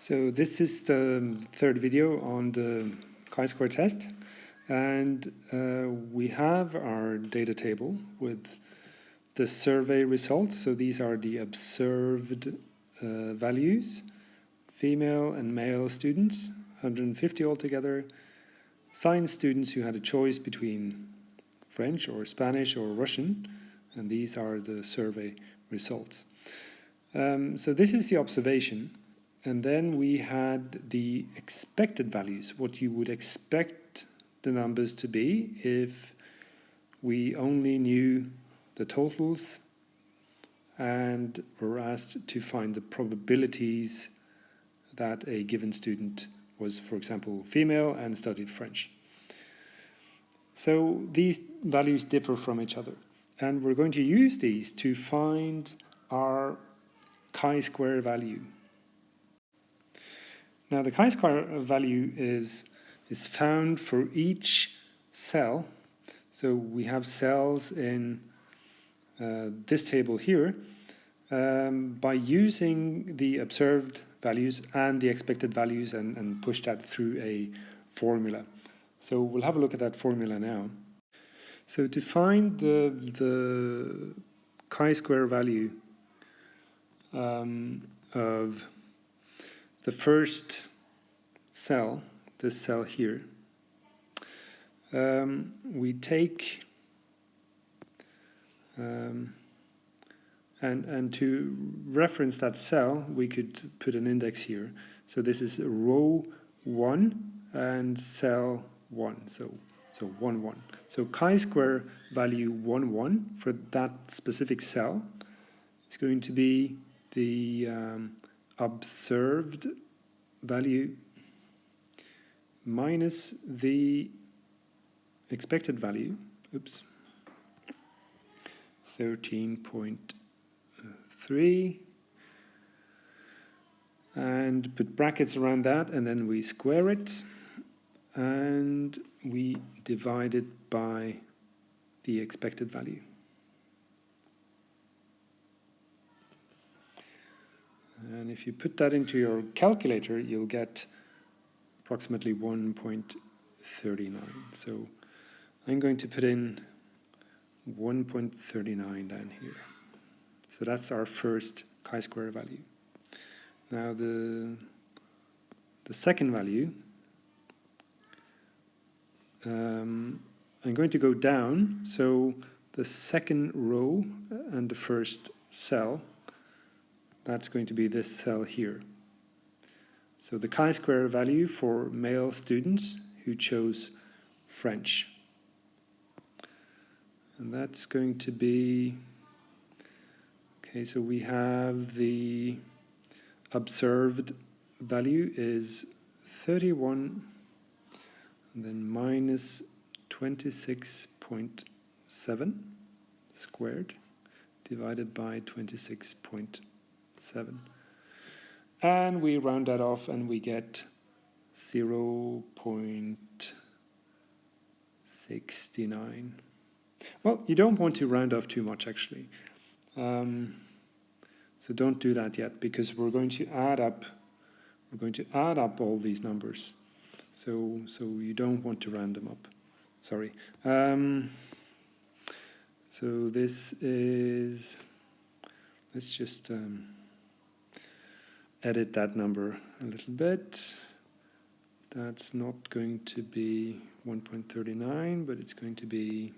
So this is the third video on the chi-square test, and we have our data table with the survey results. So these are the observed values, female and male students, 150 altogether, science students who had a choice between French or Spanish or Russian, and these are the survey results. So this is the observation. And then we had the expected values, what you would expect the numbers to be if we only knew the totals and were asked to find the probabilities that a given student was, for example, female and studied French. So these values differ from each other. And we're going to use these to find our chi-square value. Now the chi-square value is found for each cell. So we have cells in this table here by using the observed values and the expected values and push that through a formula. So we'll have a look at that formula now. So to find the chi-square value of the first cell, this cell here, we take and to reference that cell, we could put an index here. So this is row 1 and cell 1. So 1, 1. So chi-square value 1, 1 for that specific cell is going to be the observed value minus the expected value, 13.3, and put brackets around that, and then we square it, and we divide it by the expected value. And if you put that into your calculator, you'll get approximately 1.39. So I'm going to put in 1.39 down here. So that's our first chi-square value. Now the second value, I'm going to go down. So the second row and the first cell, that's going to be this cell here. So the chi-square value for male students who chose French. And that's going to be, okay, so we have the observed value is 31, and then minus 26.7 squared divided by 26.7. And we round that off and we get 0.69. Well, you don't want to round off too much actually. So don't do that yet, because we're going to add up all these numbers. So you don't want to round them up. Sorry. So this is, let's just edit that number a little bit. That's not going to be 1.39, but it's going to be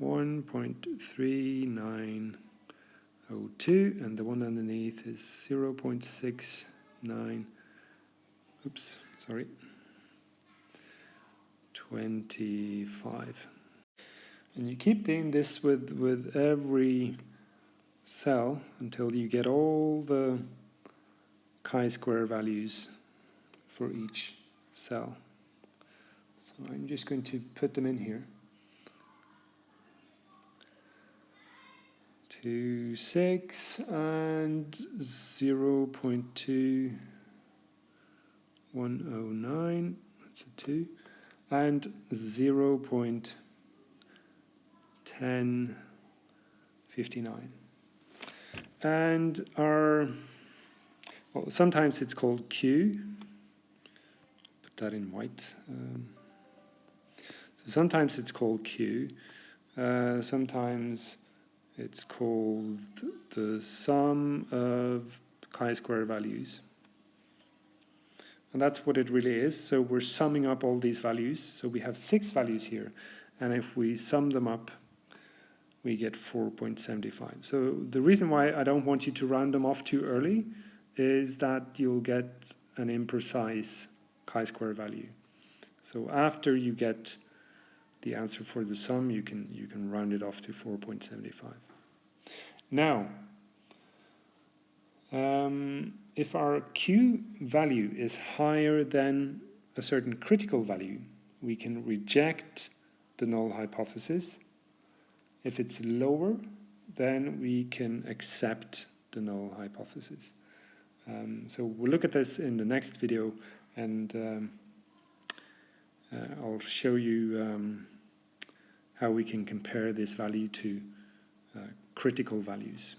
1.3902, and the one underneath is 0.69, 25. And you keep doing this with every cell until you get all the chi-square values for each cell. So I'm just going to put them in here. 26 and 0.2109, that's a 2, and 0.1059. And our well, sometimes it's called Q. Put that in white. So sometimes it's called Q. Sometimes it's called the sum of chi-square values. And that's what it really is. So we're summing up all these values. So we have 6 values here. And if we sum them up, we get 4.75. So the reason why I don't want you to round them off too early is that you'll get an imprecise chi-square value. So after you get the answer for the sum, you can round it off to 4.75. Now, if our Q value is higher than a certain critical value, we can reject the null hypothesis. If it's lower, then we can accept the null hypothesis. So we'll look at this in the next video, and I'll show you how we can compare this value to critical values.